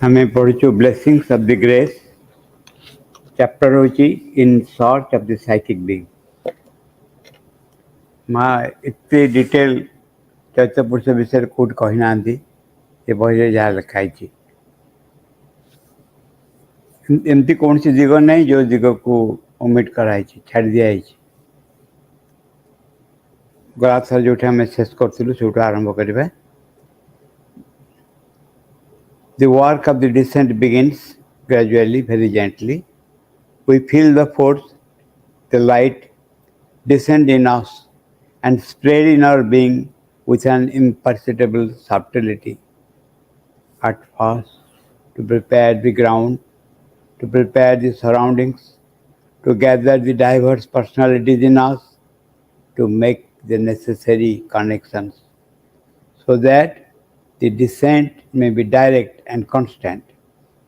हमें पढ़ु blessings of the grace chapter होची in search of the psychic being माँ इतने डिटेल चैत्र पुरुष विषय कोट कही ना ये बही जहाँ लिखाई एमती कौन सी दिग नहीं जो दिग को ओमिट कराई छाड़ दिखाई गला थर जो आम शेष करूँ से आरंभ करवा The work of the descent begins gradually, very gently. We feel the force, the light descend in us and spread in our being with an imperceptible subtlety. At first, to prepare the ground, to prepare the surroundings, to gather the diverse personalities in us, to make the necessary connections, so that the descent may be direct and constant.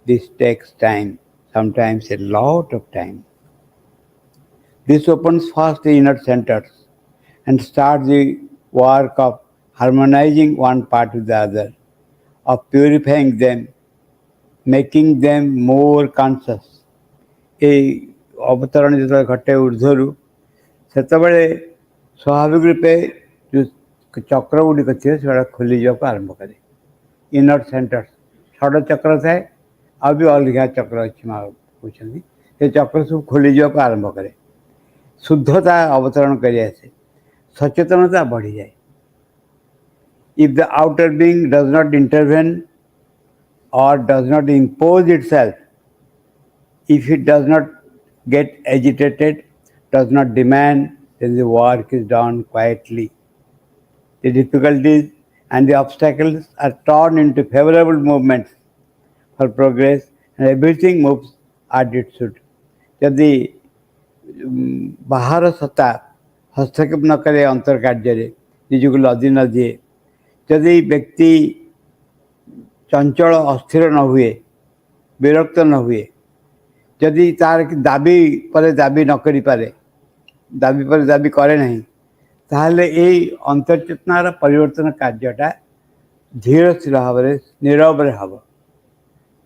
This takes time, sometimes a lot of time. This opens first the inner centers and starts the work of harmonizing one part with the other, of purifying them, making them more conscious. এই অবতরণ যেତେବେଳେ ঘটে ঊর্ধ্বରୁ ସେତେବେଳେ ସ୍ୱାଭାବିକ ରୂପେ ଯେଉଁ ଚକ୍ର ଗୁଡ଼ିକ ଥିବ ସେଗୁଡ଼ା ଖୋଲିଯିବାକୁ ଆରମ୍ଭ କରେ ଇନର ସେଣ୍ଟର ଷଡ଼ ଚକ୍ର ଥାଏ ଆଉ ବି ଅଲଗା ଚକ୍ର ଅଛି ମା କହୁଛନ୍ତି ସେ ଚକ୍ର ସବୁ ଖୋଲିଯିବାକୁ ଆରମ୍ଭ କରେ शुद्धता अवतरण कर सचेतनता बढ़ी जाए if the outer being does not intervene और does not impose itself if it does not get agitated does not demand then the work is done quietly. The difficulties and the obstacles are turned into favorable movements for progress and everything moves as it should. यदि बाहर सत्ता हस्तक्षेप न करे अंतर कार्य निजक लदी न दिए जदि व्यक्ति चंचल अस्थिर न हुए विरक्त न हुए जदि तार दाबी पर दाबी न करि पारे दाबी पर दाबी करे नहीं ताहले यही अंतर्चेतनार परिवर्तन कार्यटा धीरशील भाव में नीरव हम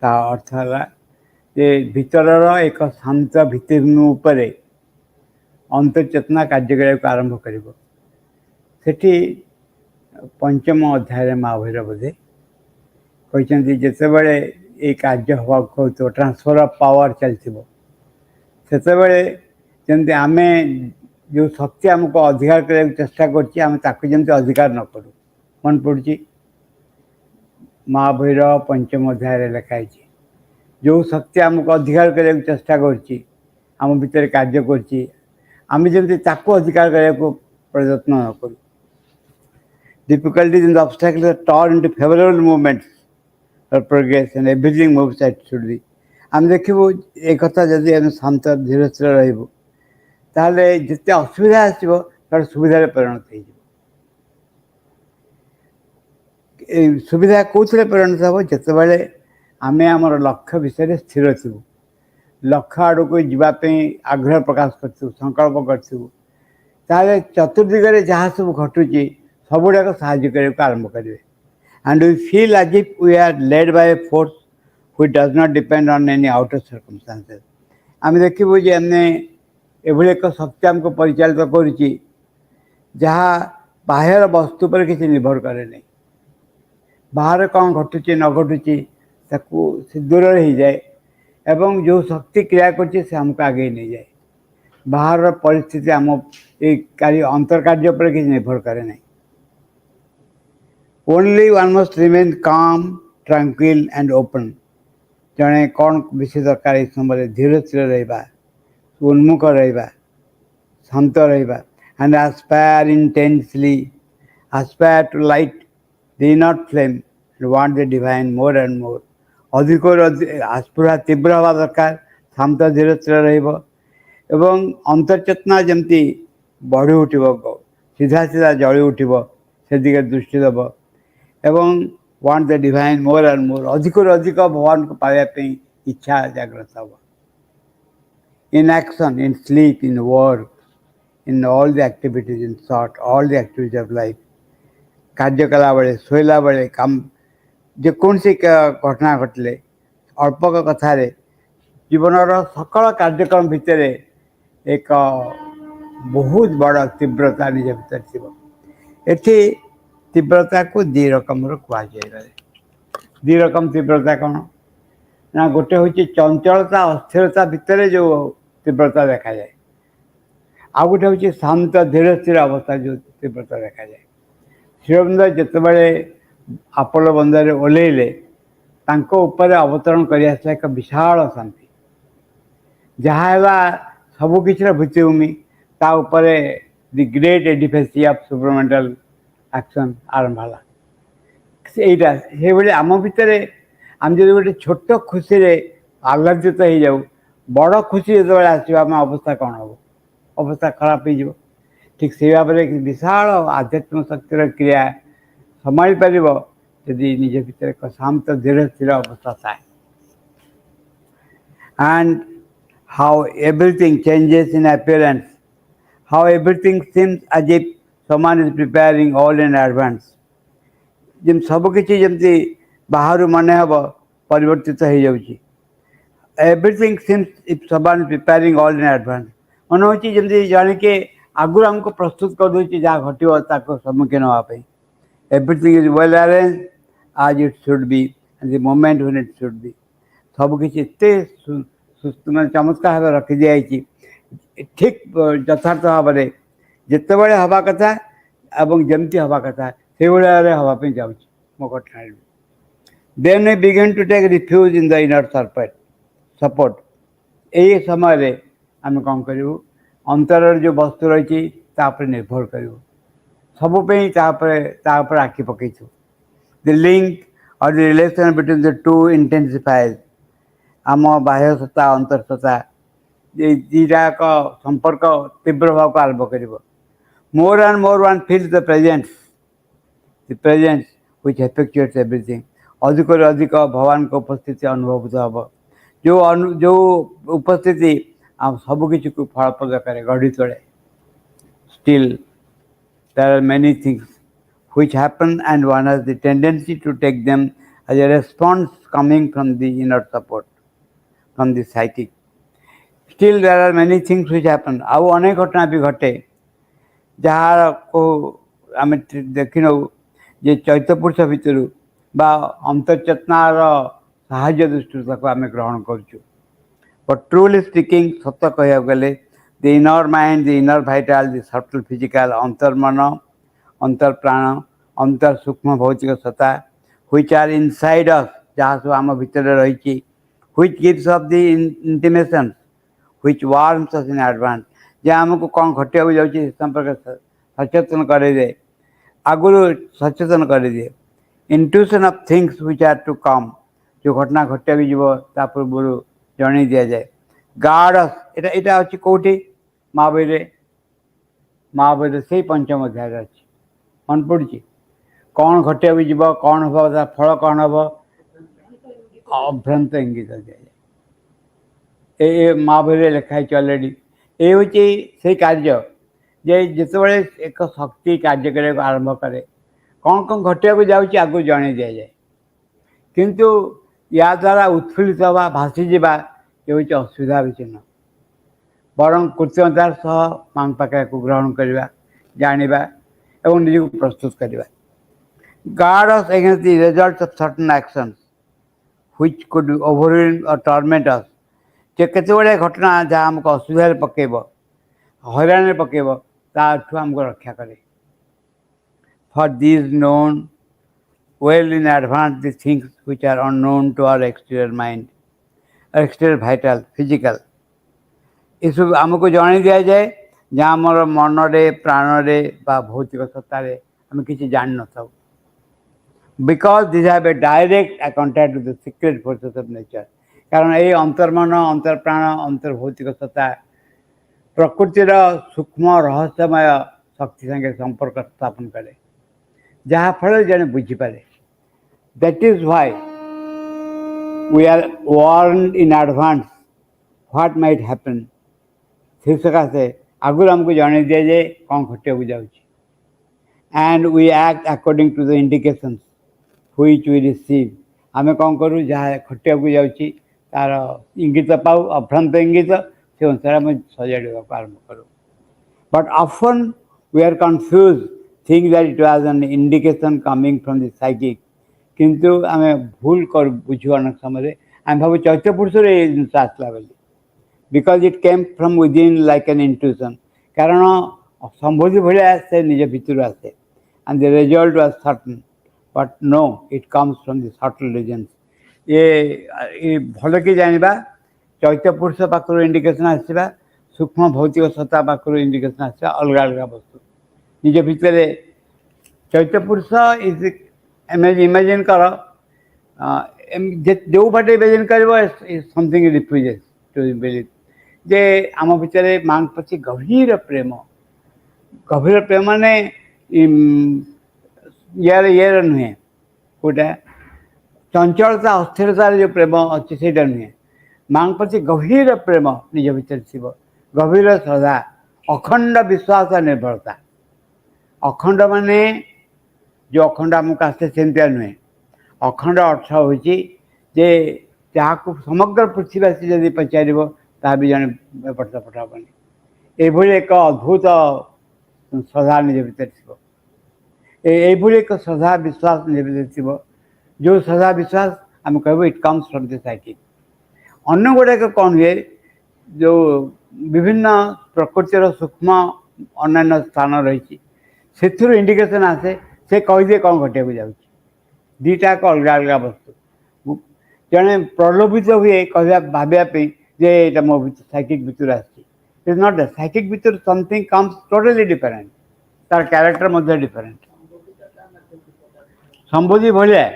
ता अर्थ है भीतर एक शांत भित्तिभूमि उपर अंतर्चेतना कार्य आरंभ कर पंचम अध्याय माँ भैर बोधे कहते जितेबले ये कार्य हवा कहते ट्रांसफर ऑफ पावर चलती जमी आम जो शक्ति आमको अधिकार करने चेष्टा करमती अधिकार न करूँ मन पड़ी महाभैर पंचम अध्याय लिखाई जो शक्ति आमको अधिकार करने चेष्टा करम भितर कार्य करम जमी अधिकार करने को प्रयत्न न करूँ difficulties and the obstacles are turned into favorable movements for progress and everything moves as it should be. आम देखू एक कथा जदि आम शांत धीरशील रही ताहले जिते असुविधा आसो सुविधा परिणत हो सुविधा कौन परिणत हम जितेबाला आम आमर लक्ष्य विषय स्थिर थी लक्ष्य आड़ को जावाई आग्रह प्रकाश करूँ संकल्प करूँ ताहले चतुर्दिगरे जहाँ सब घटुची सबुड़ाक साहय करने आरंभ करेंगे and we feel as if we are led by a force which does not depend on any outer circumstances आम देखू जे आम एभली एक शक्ति आमको परिचालित करुच्ची जहाँ बाह्यर वस्तु पर किसी निर्भर करे नहीं बाहर कौन घटुची न घटुची से दूर हो जाए एवं जो शक्ति क्रिया कर आमको आगे नहीं जाए बाहर परिस्थिति आम ये कार्य अंतर कार्य पर किसी निर्भर करे नहीं ओनली वन मस्ट रिमेन काम ट्रांक्विल एंड ओपन जड़े कौन विशेष दरकार इस समय धीरशील रहा उन्मुख रहा शांत रहा and aspire intensely aspire to light the inner flame and want the divine more and more अधिक आस्पृहा तीव्र हवा दरकार शांत धीरशील एवं अंतर्चेतना जमती बढ़ी उठब सीधा सीधा जली उठब से दिगे दृष्टि देव एवं want the divine more and more अधिक अधिक भगवान को पाइबापी इच्छा जागृत हम in action in sleep in work in all the activities in short all the activities of life कार्य कला बेले शोला बेले काम जेकोसी घटना घटले अल्पक कथार जीवनर सकल कार्यक्रम भितर एक बहुत बड़ तीव्रता निज भर थी ये तीव्रता को दी रकम कहुए दी रकम तीव्रता कौन ना गोटे हूँ चंचलता अस्थिरता भितर जो तीव्रता देखा जाए आ गोटे हूँ शांत धीर स्थिर अवस्था जो तीव्रता देखा जाए श्रीअरविंद जितेबाला आपोलो बंदर ओह्लैले अवतरण कर एक विशाल शांति जहाँ सबकि भित्तिभूमि दि ग्रेट एडिफेसी ऑफ सुपरमेंटल एक्शन आरंभ है ये आम भितर आम जो गोटे छोट खुशी आह्लादित हो जाऊ बड़ खुशी जो आसम अवस्था कौन हम अवस्था खराब हो ठीक से भाव में विशाल आध्यात्मिक शक्तिर क्रिया संभाली पार यदि निज भीतर एक शांत धीर स्थिर अवस्था थाए and how everything changes in appearance how everything seems as if someone is preparing all in advance जम सबकि जमती बाहर मन हम परिवर्तित हो जाऊँगी everything seems if someone is preparing all in advance मन हो जमी जन के आगुरी आमको प्रस्तुत कर दूसरी जहाँ घटो सम्मुखीन हाँपाई everything is well arranged as it should be and the moment when it should be सबकि मैं चमत्कार भाव रखी दिखाई ठीक यथार्थ भाव में जितेबाला हवा कथा एवं जमती हवा कथा से भाव हाँपाई जाऊँ मो घटना then we begin to take refuge in the inner support यही समय आम कौन करूँ अंतर जो वस्तु रही निर्भर करूँ सब आखि पकईचु द लिंक और the relation between the two intensifies आम बाह्य सत्ता अंतर सत्ता ये दीटाक संपर्क तीव्र भाव को आरंभ कर more and more one feel the presence which effectuates everything अधिक अधिक भगवान को उपस्थिति अनुभूत हम जो उपस्थिति आम सबकि को फलप्रद करे गढ़ी तोड़े still there are many things which happen and one has the tendency to take them as a response coming from the inner support, from the psychic. Still there are many things which happen. आउ अनेक घटना भी घटे जहाँ को आम देखी नौ जे चैत्यपुरुष भितर बा अंतर्चेतनार साहाय्य दृष्टि आम ग्रहण करुँ बट ट्रूली स्पीकिंग सत कह गले the inner mind, the inner vital, the subtle physical, अंतर्मन, अंतर प्राण, अंतर सूक्ष्म भौतिक सत्ता, which are inside us, जहाँ सब आम भीतर रही, which gives us the intimation, which warms us in advance, जहाँ आमको कौन घटिया हो जाऊँगी संपर्क सचेतन कर दे, आगुरु सचेतन कर दे, intuition of things which are to come, जो घटना घटिया भी जीव ता पूर्व जन दि जाए गार्डस एटा अच्छी कौटी महाबीर से पंचम अध्याय अच्छी मन पड़ी कौन घटिया भी जीव कौन हम फल कौन हम अभ्रांत इंगित दिए महाबीर लिखाई अलरेडी ये हूँ से कार्य जे जितेबाला एक शक्ति कार्य करने आरंभ करे कौन कौन घटिया जाऊँगी आगु जन दि जाए किंतु या द्वारा उत्फुल्लित हवा भासी जावा ये हूँ असुविधा चिन्ह बरं कृतज्ञतार सह मांग पाखे को ग्रहण करवा जानिबा एवं निज को प्रस्तुत करवा guard us against the result of certain actions which could overwhelm और टॉर्मेंट अस जे केते घटना जहाँ आमको असुविधा पकेब हैरान पकेब ताठू आमको रक्षा करे for this known well in advance the things which are unknown to our exterior mind, exterior vital, physical. ये सब आमको जन दि जाए जहाँ आमर मनरे प्राणरे भौतिक सत्तार आम किसी जान न था because this have a direct contact with the secret forces of nature कारण ये अंतर्मन अंतर प्राण अंतर भौतिक सत्ता प्रकृतिर सूक्ष्म रहस्यमय शक्ति संगे संपर्क स्थापन करे जहाँ फल जन बुझीपे that is why we are warned in advance what might happen से सकाशे आगुरी आमको जन दि जाए कौन घटिया जाऊँगी and we act according to the indications which we receive आम कौन करूँ जहाँ खटिया को जाऊँगी तार इंगित पाऊ अभ्रांत इंगित से अनुसार आम सजाड़ा आरंभ करूँ but often we are confused think that it was an indication coming from the psychic किंतु आम भूल कर बुझु अनेक समय आम भाव चैत्य पुरुष जिन आसला बोली because it came from within like an intuition कारण संबोधि भाया से निज भितर आसे and the result was certain but no it comes from the subtle regions ये भल कि जानवा चैत्य पुरुष पाखर इंडिकेशन आसवा सूक्ष्म भौतिक सत्ता पाखर इंडिकेशन आसवा अलग अलग वस्तु निज भितर चैत्य पुरुष इज इमेजिन कर जो बाटे इमेजिन कर समथिंग रिफ्यूजेस टू बिलीव जे आम भितर मां प्रति गभीर प्रेम माने यार नुहे गोटे चंचलता अस्थिरतार जो प्रेम अच्छी से नुहे मां प्रति गभीर प्रेम निज भितर थी गभीर श्रद्धा अखंड विश्वास निर्भरता अखंड माने जो अखंड आमको आसते सेमतिया नुहे अखंड अर्थ हूँ जे जहाँ समग्र पृथ्वीवासी जब पचार ता भी जन पट पठाबनी ये एक अद्भुत श्रद्धा निज भर थी एक श्रद्धा विश्वास निज भर थी जो श्रद्धा विश्वास आम कह it comes from the psychic अन्न गुड़ाक कौन हुए जो विभिन्न प्रकृतिर सूक्ष्म अन्य स्थान रही से इंडिकेशन आसे से कहीदे कौन घटिया जाऊँ दीटा अलग अलग वस्तु जड़े प्रलोभित हुए कह भावाई जे ये मो साइकिक भितर आस नॉट साइकिक भितर समथिंग कम्स टोटली डिफरेंट तार कैरेक्टर मध्य डिफरेंट संबोधि भाया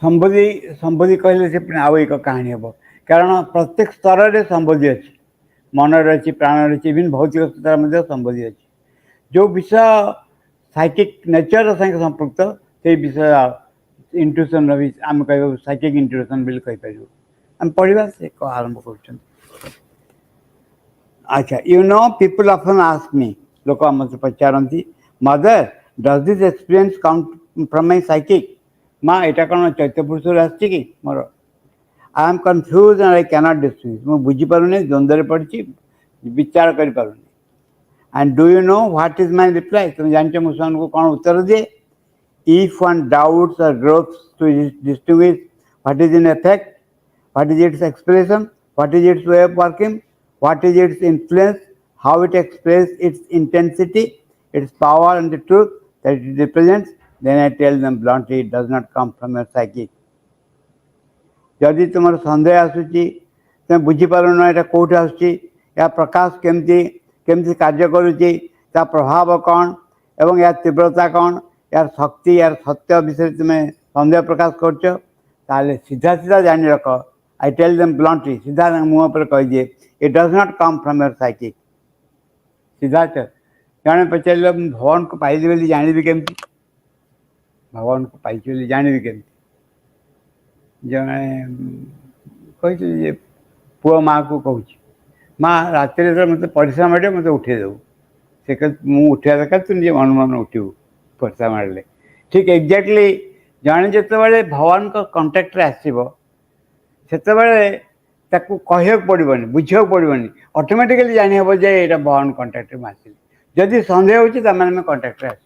संबोधि कहले से आउ एक कहानी हम कारण प्रत्येक स्तर में संबोधि अच्छी मनर अच्छी प्राणर अच्छी इवन भौतिक स्तर संबोधि अच्छी जो विषय साइकिक नेचर संगे संपृक्त से विषय इंट्यूशन भी आम कह साइकिक इंट्यूशन बोली कहीपर आम पढ़ा से आरंभ कर अच्छा you know people often ask me लोक मत पचारती mother does this experience come from my psychic माँ यहाँ कौन चैत्य पुरुष आसची कि मोर I am confuse and I cannot distinguish मुझे बुझीपारे द्वंद्व पड़ी विचार करें and do you know what is my reply तुम जानते मुझे को कौन उत्तर दिए इफ वन डाउट्स और growths to distinguish what is in effect what is its expression what is it's way of working what is its influence how it express it's intensity it's power and the truth that it represents then I tell them bluntly it does not come from your psychic जदि तुम सन्देह आसूची तुम बुझीपार यहाँ कौट आसूची या प्रकाश केमती केमती कार्य करुच्ची ता प्रभाव कौन एवं या तीव्रता कौन यार शक्ति यार सत्य विषय तुम्हें सन्देह प्रकाश कर सीधा सीधा जानी रख आई टेल देम ब्लंटली सीधा मुँह पर कही दिए it does not come from your psychic सीधा जड़े पचारे भगवान को पाइली बोली जानवी केमती भगवान को पाई बोली जानवी केमती जड़े कही पुआ माँ को कहूँ माँ रात मत परिश्रम मारे मत उठे देव से मुझे उठा दरकार तू निजे मन मन उठू परिश्रम मारे ठीक एक्जाक्टली जड़े जिते भगवान को कंटाक्ट आसो से कह पड़ोनी बुझा पड़ोनी ऑटोमेटिकली जानी हे जे यहाँ भगवान कंटाक्ट में आसिल जदि सन्देह होमें कंटाक्ट आस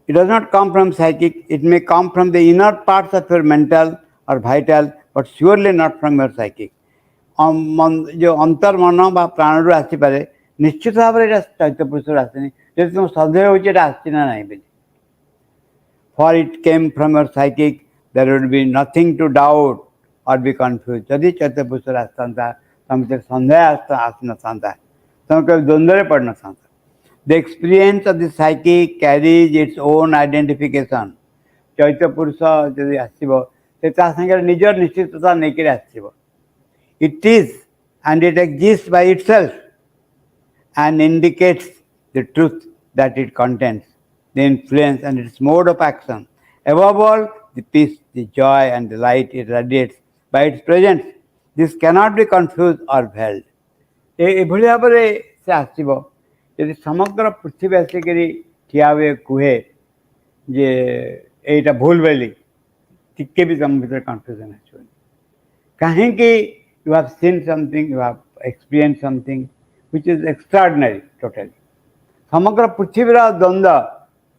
It does not come from psychic. It may come from the inner parts of your mental or vital, but surely not from your psychic. जो अंतर मन बा प्राण रू आसीपे निश्चित भाव में चैत्य पुरुष आसनी जब तुम सन्देह होना ना बोली for it came from your psychic there would be nothing to doubt और बी कन्फ्यूज जदि चैत्य पुरुष आसता तुम सन्देह आस ना तुम कभी द्वंद्व पड़ ना The experience of the psychic carries its own identification. चैत्य पुरुष जब आसो से निजर निश्चितता नहीं आसो It is and it exists by itself and indicates the truth that it contains, the influence and its mode of action. Above all, the peace, the joy and the light it radiates by its presence. This cannot be confused or veiled. एभली भाव से आसो यदि समग्र पृथ्वी आसिक ठिया हुए कहे जे एटा भूल बोली टिके भी तुम भीतर कन्फ्यूजन आस कहीं you have seen something you have experience something which is extraordinary totally समग्र पृथ्वीर द्वंद्व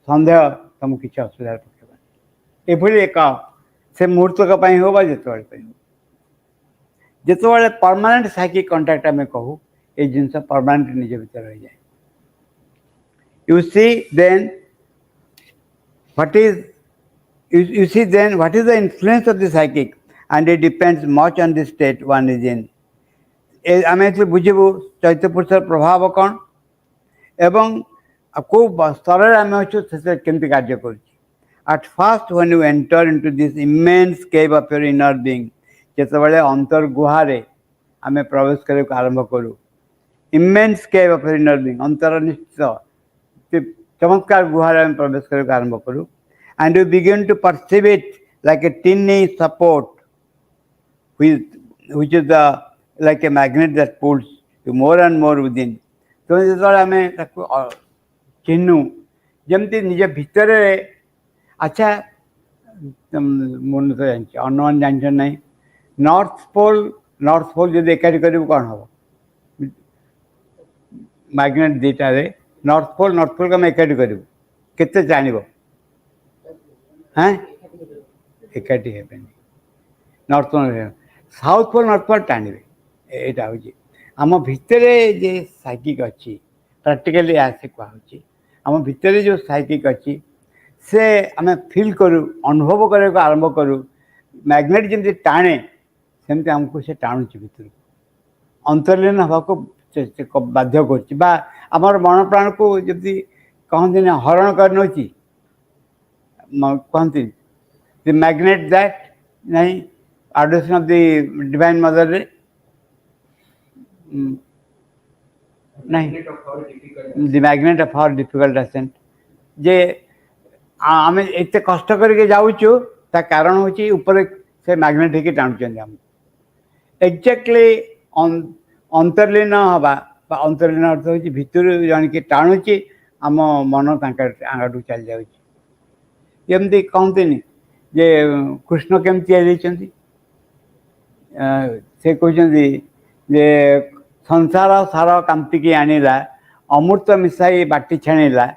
सन्देह तुमको किसी असुविधा पकेबानी एभली एक से मुहूर्तक हो जिते जिते परमानेंट साइकिक कंटाक्ट आम कहू ये जिनस परमानेंट निज भीतर रही जाए you see then what is you see then what is the influence of the psychic and it depends much on the state one is in आम ये बुझू चैत्य पुरुषर प्रभाव कौन एवं कौ स्तर आम अच्छे केमती कार्य कर at first when you enter into this immense cave of your inner being जिते अंतर गुहारे आम प्रवेश करने को आरंभ करूँ immense cave of your inner being अंतर निश्चित चमत्कार गुहारे आम प्रवेश करने को आरंभ करूँ and you begin to perceive it like a tiny support which is the like a magnet that pulls you more and more within तो जो आम चिन्हू जमती निज भितर अच्छा मन तो जानची अनुमान जानछन नहीं नॉर्थ पोल जब एकाठी करूँ कौन हम मैग्नेट दीटा नॉर्थ पोल को आम एकाठी करूँ केते जानिबो हाँ एकाठी हेबेनी नॉर्थ पोल साउथ पोल टाणिबे एटा होची आम भितर जे साइकिक अच्छी प्रैक्टिकली आसे कहूँ आम भितर जो साइकिक अच्छी से आम फिल करूँ अनुभव करने को आरंभ करूँ मैग्नेट जमी टाणे सेमती आमको से टाणुची भितर अंतर्लीन हवा को बाध्य कर मन प्राण को जमी कहती ना हरण कर नौची कहती द मैग्नेट दैट नहीं adoration of the divine mother रे नहीं the magnet of our difficult ascent जे आम एत कष्ट करके जाऊँ ता कारण हूँ ऊपर से मैग्नेट होकर टाणुचंदी आम एक्जाक्टली अंतर्लीन हवा अंतर्लीन अर्थ हूँ भितर जन के टाणुची आम मन आगू चली जामती कहते जे कृष्ण केमती से कहते जे संसार सार कांतिकी आणिला अमृत मिसाई बाटी छाणिला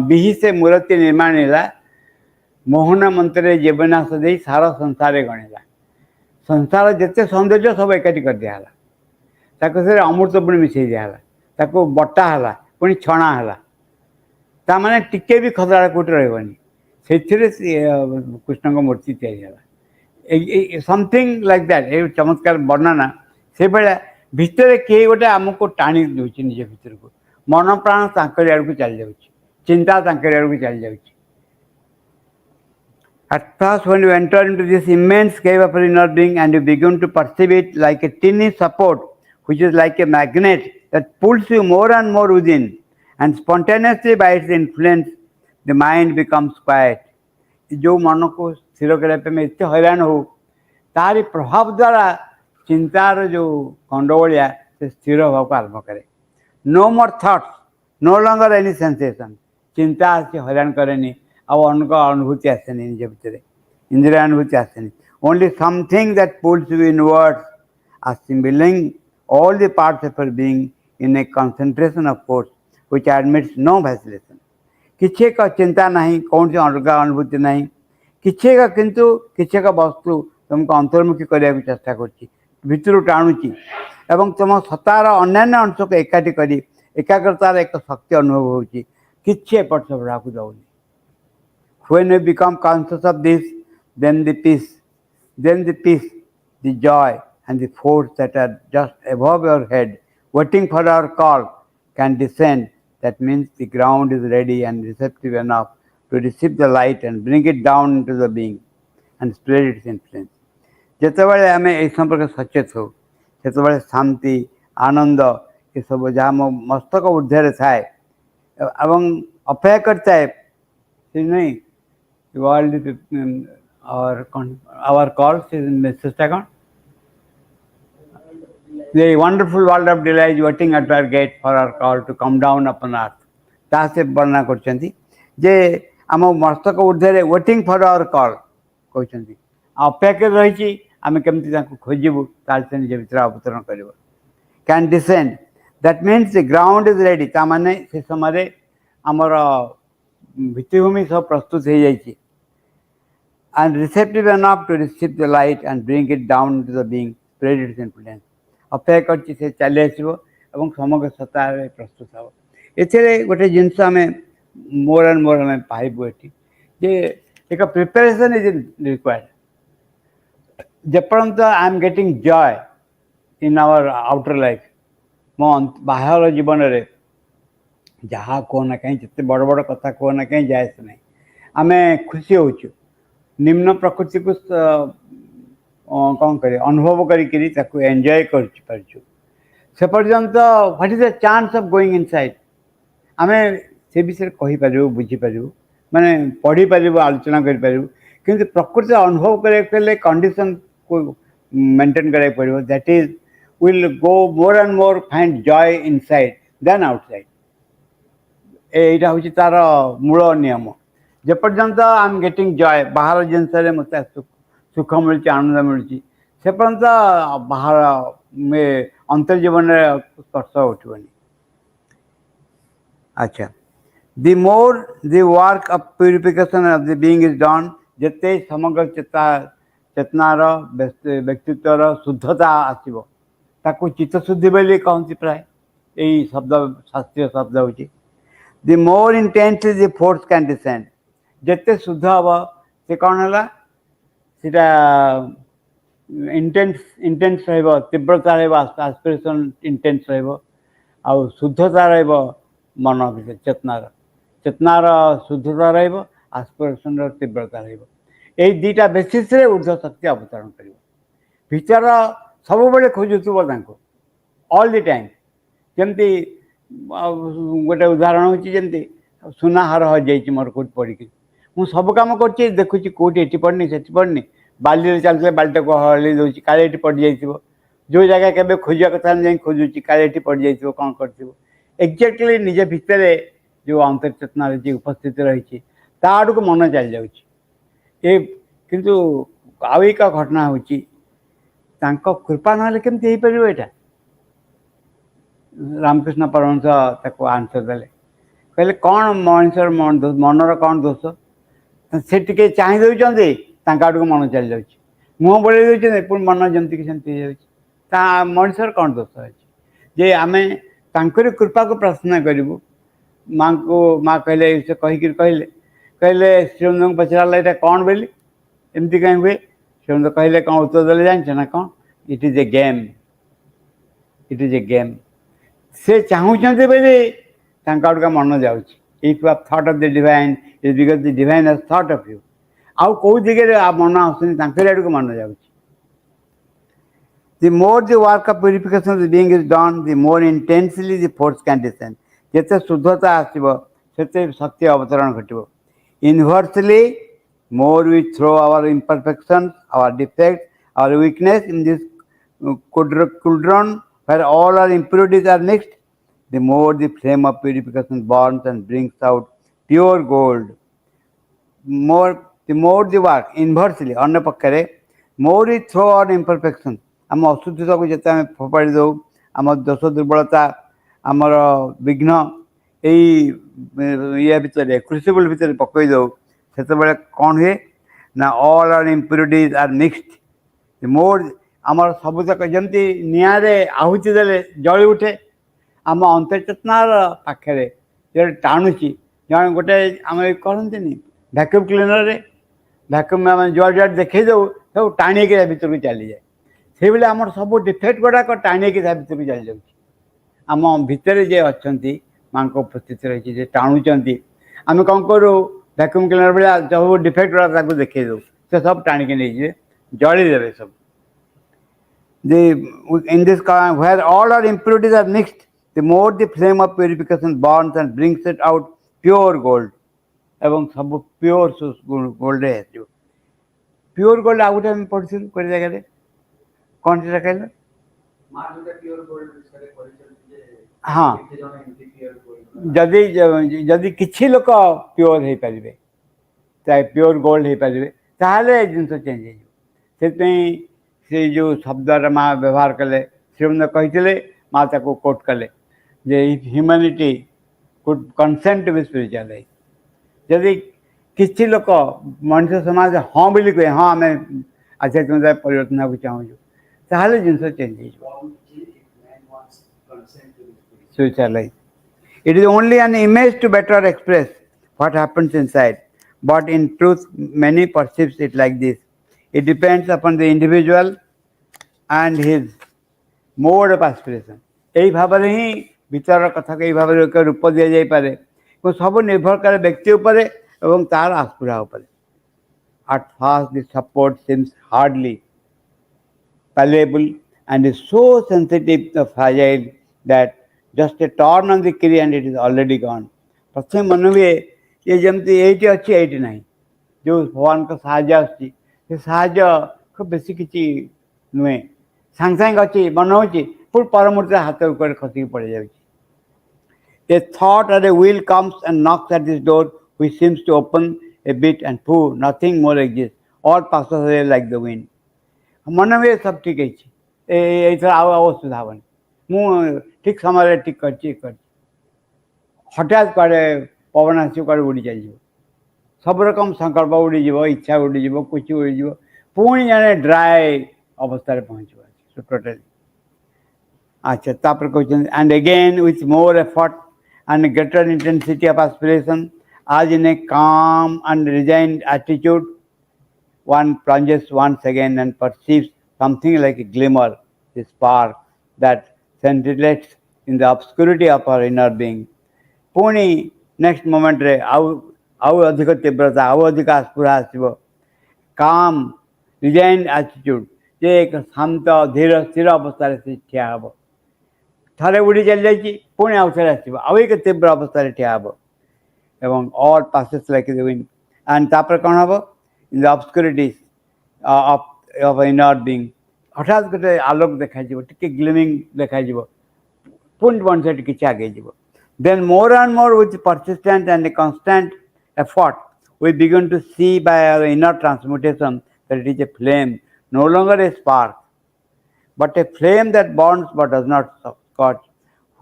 बिही से मूर्ति निर्माणिला मोहन मंत्र जीवनाश दे सारा संसार गणिला संसार जिते सौंदर्य सब एकाठी कर दिहला से अमृत पुणी मिसई दिहला बटा पुणी छणा है माने टिके भी खतरा कोट रही से कृष्ण मूर्ति तैयारी समथिंग लाइक दैट ये चमत्कार वर्णना से भाया भितर किए गोटे आमको टाणी दूसरी निज भितर को मन प्राण तांकरी आड़ को चली जाऊँ चिंता तांकरी आड़ को चली जाऊँ At first when you enter into this immense cave of your inner being and you begin to perceive it like a tiny support which is like a magnet that pulls you more and more within and spontaneously by its influence the mind becomes quiet जो मन को स्थिर करने में इतने हैरान हो तारी प्रभाव द्वारा चिंतार जो गंडगोलिया से स्थिर होगा को आरंभ करे no more thoughts no longer any sensation चिंता आसी हैरान करेनी अब उनका अनुभूति आसेनी निज भितर इंद्रिय अनुभूति आसेनी only something that pulls you inwards assembling all the parts of your being in a concentration of force which admits no vacillation किसी का चिंता नहीं कौन सी अलग अनुभूति नहीं किसी का किंतु किसी का वस्तु तुमको अंतर्मुखी करने की चेष्टा करछि भितर टाणुची एवं तुम सतार अन्यान्य अंश को एकाठी करी एकाग्रतार एक शक्ति अनुभव होछि किसी एपट सेपटा को जाऊनी when you become conscious of this then the peace the joy and the force that are just above your head waiting for our call can descend that means the ground is ready and receptive enough to receive the light and bring it down into the being and spread its influence जितेबाला आम ये संपर्क सचेत हो से शांति आनंद ये सब जहाँ मो मस्तक ऊर्धे थाए अपेक्षा करता है नहीं वर्ल्ड और आवर कॉल मेसेजटा कौन The wonderful world of delight is waiting at our gate for our call to come down upon earth. ता से वर्णना करछंती जे आम मस्तक ऊर्धे वेटिंग फॉर आवर कॉल कहते अपेक्षा रही आम केमती खोजबू तार से निज भर अवतरण कर can descend that means the ground is ready ता माने से समय आमर भित्तिभूमि सब प्रस्तुत हो जाइए and receptive enough to receive the light and bring it down to the being, spread its influence. अपेक्षा कर से चली आसो और समग्र सत्ता प्रस्तुत हम ए गोटे जिनस आम मोर एंड मोर आम पाइबू ये एक प्रिपेरेसन इज रिक्वायर्ड जेपर्यंत I am getting joy in our outer life मो बाहर जीवन में जहाँ कहना कहीं जिते बड़ बड़ कथा कहना कहीं जाए ना आम खुशी होचु निम्न प्रकृति को कौन कर अनुभव करके एंजॉय कर से पर्यंत what is the chance of going inside आम से विषय कहीपर बुझीपर माने पढ़ी पार आलोचना करूँ कि प्रकृति अनुभव करने कंडीशन को मेंटेन करा पड़ो that is will go more and more find joy inside then outside यहाँ हूँ तार मूल नियम जेपर्यंत आई एम गेटिंग जॉय बाहर जिनस मत सुख मिलूँ आनंद मिलूँ से पर्यंत बाहर अंतर्जीवन स्पर्श उठबनी अच्छा the more the work of purification of the being is done जिते समग्र चेतनार व्यक्तित्वर शुद्धता आसो ताकू चित्तशुद्धि बोली कहती प्राय यही शब्द शास्त्रीय शब्द हूँ the more intensely the force can descend जिते शुद्ध हम से कौन है सीटा इंटेंस तीव्रता आस्पिरेशन इंटेंस शुद्धता मन भर चेतनार शुद्धता आस्पिरेशन तीव्रता यही दुईटा बेसीस ऊर्ध्व शक्ति अवतरण कर भीतर सब बड़े खोजुव ऑल द टाइम जमती गोटे उदाहरण होती सुना हार हो जाइए मोर कौट पड़ी मुझ सब कम कर देखुची कौटी एटी पड़नी से पड़नी बाली चलते बाल्टा को हल्दी दूसरी काले पड़ जाइए जो जगह के खोजा कथा जाए खोजुची काले पड़ जाइए कौन कर एक्जाक्टली निज भितर जो अंतर्चेतना जी उपस्थित रही आड़ को मन चली जाए किंतु आउ एक घटना हूँ कृपा ना केमती हो पार यहाँ रामकृष्ण परमहंस आंसर देले कहले कौन मनुष्य मनर कौन दोष से टे चाह दौरान आड़ को मन चली जाए मुँह बढ़े दे पुणी मन जमती सेमती हो जाए मनुष्यर कौन दोष अच्छे जे आम तांकरी कृपा को प्रार्थना करूँ माँ को माँ कहले से कहीकि कहले कहले श्रीमंद को पचारा यहाँ कौन बोली एमती कहीं हुए श्रीमंद कहले कौन उत्तर देले जानते ना कौन it is a game it is a game से चाहते बोले आड़ का मन जाऊँ if you have thought of the divine is because the divine has thought of you आउ कौ दिगरे मन आसुनी आड़ को मन जाऊँ The more the work of purification of the being is done, the more intensely the force can descend. जिते शुद्धता आसो से शक्ति अवतरण घटो inversely more we throw our imperfections, our defects, our weakness in this cauldron where all our impurities are mixed, the more the flame of purification burns and brings out pure gold. The more the work inversely अन्य पक्षरे more we throw our imperfections आम अशुद्धता को जिते आम फोपाड़ी दो आम दोष दुर्बलता आमर विघ्न ये भितर क्रुसिबल भितर पकई दो से कौन हुए ना all our impurities are mixed मोर आमर सबुतक जमती निआरे आहुति देले जली उठे आम अंतर्चेतनार पाखे जो टाणुची जन गोटे आम कहते भैक्यूम क्लीनर भैक्यूम आम जुआ जुआ देखी दो सब टाणी के भीतर को चली जाए से बेले आम सब डिफेक्ट गुड़ाक टाणी के भीतर को चली जाऊँ आम भितर जे अच्छा माँ को उपस्थित रही टाणुंट आम कौन करूँ भैक्यूम क्लीनर भाया सब डिफेक्ट गुड़ा देखे दो से सब टाणिक नहीं जलीदे सब in this where all our impurities are mixed, the more the flame of purification burns and brings it out pure gold. एवं सब प्योर गोल्ड प्योर गोल्ड आउ गोटे पढ़ी कोई जगह कौन से कहल हाँ जदि जदि किछि लोक प्योर हो पारे प्योर गोल्ड हो पारे ताहले जिन चेंज से जो शब्दर माँ व्यवहार कले श्रीमंद कही माँ ताको कोट कले जे humanity could consent with spiritual जदि किसी लोक मनुष्य समाज हाँ बोली कहे हाँ आम आध्यात्मिकता परिवर्तन होगा चाहूँ ताहले जिन change spiritual It is only an image to better express what happens inside. But in truth, many perceives it like this. It depends upon the individual and his mode of aspiration. এই ভাবে হি ভিতর কথা এই ভাবে রূপ দিয়া যাই পারে सब निर्भर करे व्यक्ति उपरे एवं तार आस्पुरा उपरे. At first the support seems hardly palpable and is so sensitive and fragile that just a turn on the key and it is already gone. प्रथम मन हुए ये जमती ये अच्छी ये नहीं जो भगवान का साहाय्य आसी साहाय्य खूब बेसी किसी नुहे सांग सांग अच्छी मन हो पुर परमुहूर्त हाथ ऊपर खसिक पड़ जाए. A thought or a will comes and knocks at this door which seems to open a bit and pooh, nothing more exists. All passes away like the wind. मन में सब ठीक है असुविधा हेनी मु ठीक समय ठीक कर हठात कड़े पवन आस कड़े उड़ी चल सब रकम संकल्प उड़ीज इच्छा उड़ीज कुछ उड़ीज पुणी जाने ड्राए अवस्था पहुँच टोटाली. अच्छा तापर कहते and again with more effort and greater intensity of aspiration, as in a calm and resigned attitude, one plunges once again and perceives something like a glimmer, a spark that scintillates in the obscurity of our inner being. Puni next moment re au adhika tibrata, au adhika aspura asibo. Calm, resigned attitude, जे एक शांत धीर स्थिर अवस्था से ठिया हम थे उड़ी चल जाइए पुणी आउ थे आसो आउ एक तीव्र अवस्था ठिया हम एवं all passes like the wind and तापर कौन हम in the obscurities of inner being हठात गोटे आलोक देखा टे ग्लिमिंग देखा पुणी मनुष्य किसी आगे जीव then more and more with persistent and constant effort we begin to see by our inner transmutation that it is a flame, no longer a spark, but a flame that burns but does not scorch,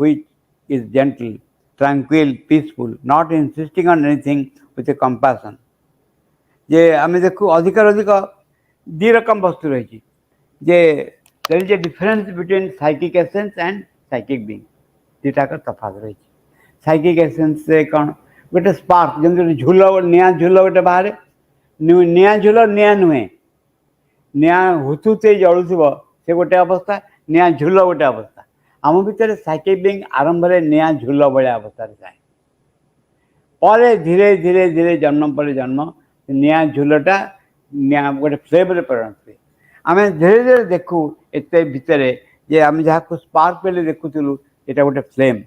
which is gentle, tranquil, peaceful, not insisting on anything with a compassion. जे आम देखू अधिकार अधिक दी रकम वस्तु रही there is a difference between psychic essence and psychic being. दुटा का तफात रही psychic essence से कौन गोटे स्पार्क जमी झूल निआ झूल गोटे बाहर निआ झूल निआ नुहे निआ हुतुते जलुव से गोटे अवस्था निआ झूल गोटे अवस्था आम भितर साइकिक बीइंग आरंभ में निआ झूल भाया अवस्था जाए पर धीरे धीरे धीरे जन्म पर जन्म निआ झूलटा निआ गोटे फ्लेम परिणत हुए आम धीरे धीरे देखू एत भितर जे आम जहाँ स्पार्क पे देखुलु यहाँ गोटे flame.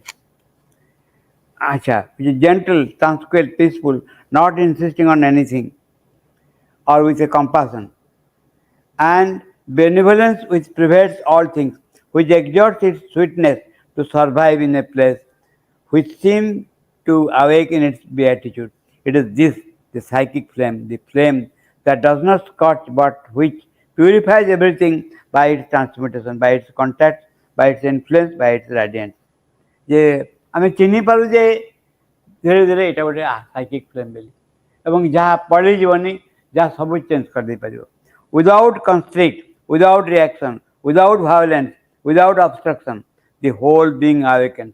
Acha, which is gentle, tranquil, peaceful, not insisting on anything, or with a compassion, and benevolence which pervades all things, which exerts its sweetness to survive in a place which seems to awaken its beatitude. It is this, the psychic flame, the flame that does not scorch but which purifies everything by its transmutation, by its contact, by its influence, by its radiance. जे आम चिन्ह पार्े धीरे धीरे यहाँ गोटे psychic flame बोली जहाँ पड़ी जीवनी जहाँ सब चेंज कर दे पार without constrict without reaction without violence without obstruction the whole being awakens.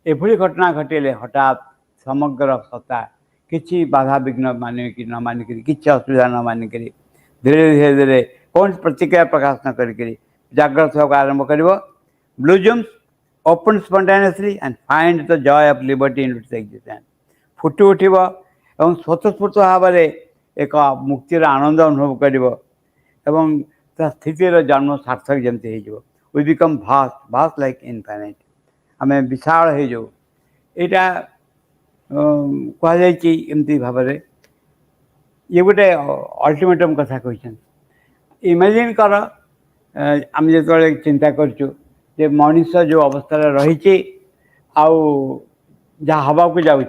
एभली घटना घटेले हठात समग्र सत्ता किसी बाधा विघ्न मानिक न मानिक किसी असुविधा न मानिक धीरे धीरे धीरे कौन प्रतिक्रिया प्रकाश न करी जागृत होगा आरंभ कर ब्लूजम्स open spontaneously and find the joy of liberty in its existence. फुटी उठब और स्वतस्फूर्त भाव में एक मुक्तिर आनंद अनुभव कर स्थितिर जन्म सार्थक जमती हो we become vast vast like infinite आम विशाल हो जाऊ यहाँ कहमती भाव में ये गोटे अल्टीमेटम कथा कही इमेजिन कर आम जो चिंता करुँ जे मनीष जो अवस्था रही जहाँ हवा को जाऊँ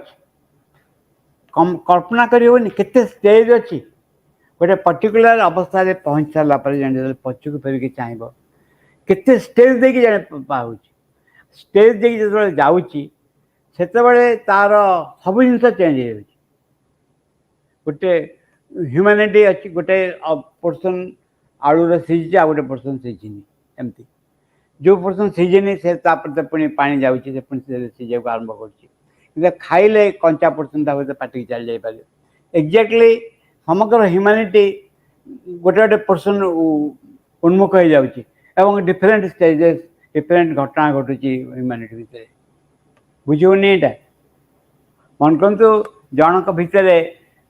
कल्पना करें केते स्टेज अच्छी गोटे पर्टिकुलर अवस्था पहुँच सारा जन पछक फेरिक चाहब केते स्टेज देखिए जाने पाऊँ स्टेज देखिए जो जाऊँगी से तार सब जिन चेंज हो गोटे ह्यूमानिटी अच्छी गोटे पर्सन आलूर सीझी आ गोटे पर्सन सीझिनी एमती जो पर्सन सीझेनि से पुणी पानी जाऊँगी सीझा को आरंभ कर खाइले कंचा पर्सन पार्टी चली जापर एक्जाक्टली समग्र ह्यूमानिटी गोटे गोटे पर्सन उन्मुख हो जाऊँगी डिफरेंट स्टेजेस डिफरेंट घटना घटू ह्यूमानिटी भितर बुझे यहाँ मन कहतु जनक भितर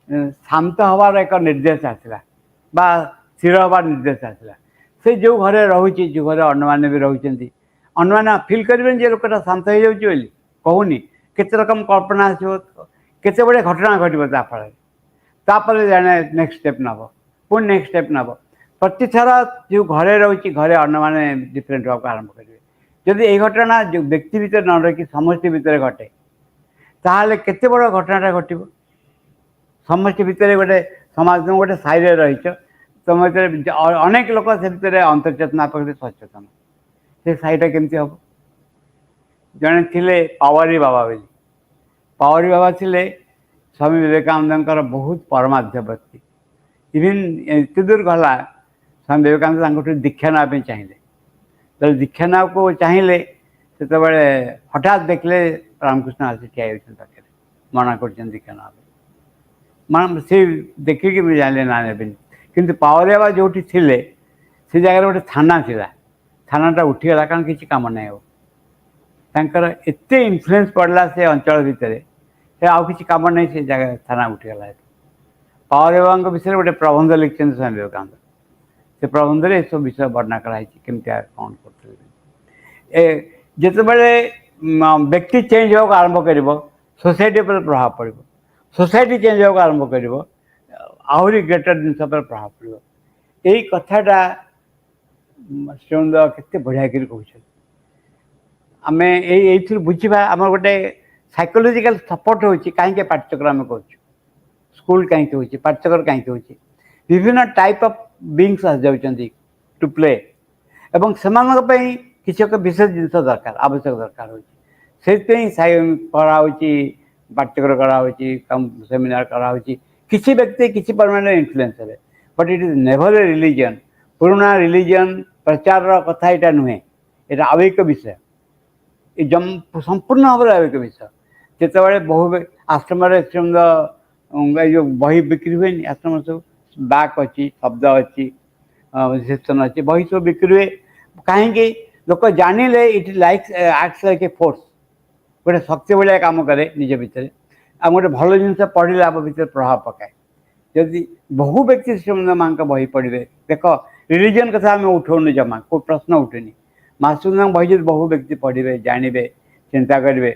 शांत हबार एक निर्देश आसला बा स्थिर हबार निर्देश आसला से जो घरे रोचे जो घरे अन्न मैंने भी रोच अन्न मैंने फिल करें जे लोकटा शांत हो जाऊँगी कहूनी केते रकम कल्पना आसो केते बड़े घटना घटल तापर जाने नेक्स्ट स्टेप नब पुणी नेक्स्ट स्टेप नब प्रति थर जो घरे रोचे घरे अन्न मैंने डिफरेंट हाँ आरंभ करेंगे जदि ये घटना जो व्यक्ति भितर न रही समष्टि भितर घटे ताहले केते बड़ घटनाटा घटो समष्टि भितर गोटे समाज तुम गोटे साइड रही तुम अनेक लोक से भितर अंतर्चेतना पकड़े सचेतन से साइटा केमती हम जड़े थे पावरी बाबा बोली पावरी बाबा थे स्वामी विवेकानंद बहुत परमाध्य व्यक्ति इवन एत दूर गला स्वामी विवेकानंद दीक्षा नापी चाहिए तो दीक्षा ना को चाहिए से हठात देखले रामकृष्ण आसी ठिया पाखे मना कर दीक्षा ना मान से देखिकी मुझे जाने ना ने कि पावर बाबा जो थे से जगह गोटे थाना थिला थानाटा उठीगला कारण किसी कम नहीं हो एत इनफ्लुएंस पड़ला से अंचल भितर से आउ किसी कम नहीं से जगह थाना उठीगला पावर बाबा विषय गोटे प्रबंध लिखते स्वामी विवेकानंद से प्रबंध में सब विषय वर्णना कराई केमती कौन कर जितेबले व्यक्ति चेंज होगा आरंभ कर सोसाइटी पर प्रभाव पड़ सोसाइटी चेंज होगा आरंभ कर आहरी ग्रेटर जिन पर प्रभाव पड़ो यही कथाटा श्रीमंद के बढ़िया कर कह आम ये बुझा आम गोटे साइकोलोजिकल सपोर्ट हो कहीं पाठ्यक्रम आम कर स्कूल कहीं हो पाठ्यक्रम कहीं हो विभिन्न टाइप ऑफ बीइंग्स आ जाउछंती टू प्ले एवं सेमानक पई किसी एक विशेष जिन दरकार आवश्यक दरकार हो कराऊँगी पाठ्यक्रम कराऊँगी कम सेमिनार कराऊँगी किसी व्यक्ति किसी परमानेंट इन्फ्लुएंस है but it is never a religion पुराना रिलीजन प्रचार कथा यहाँ नुहे ये आवेक विषय ये संपूर्ण भाव में आवेक विषय जिते बहु आश्रम जो बही बिक्री हुए आश्रम सब बैक अच्छी शब्द अच्छी रिसेप्शन अच्छी बही सब बिक्री हुए कहीं लोक जानिले it like acts like a force गोटे शक्ति भाया कम करे निज भितर आ गोटे भल जिन पढ़ले आम भर प्रभाव पकाए जदि बहु व्यक्ति श्रीमंद माँ बही पढ़े देख रिलीजन कथा आम उठाऊनी जमा को प्रश्न उठुनी मासूम बही जो बहु व्यक्ति पढ़े जानवे चिंता करेंगे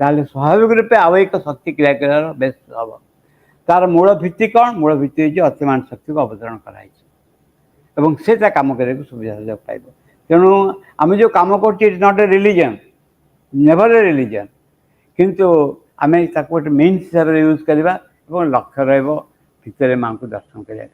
ताल स्वाभाविक रूपे आव एक शक्ति क्रिया कर बेस हम तार मूल भित्ति कौन मूल भित्ति अतिमान शक्ति को अवतरण कराई से कम करने सुविधा सुजोग पाइब तेणु आम जो कम कर not a religion never a religion किंतु आम गोटे मीन्स हिसाब से यूज करवा लक्ष्य रहित माँ को दर्शन करिया।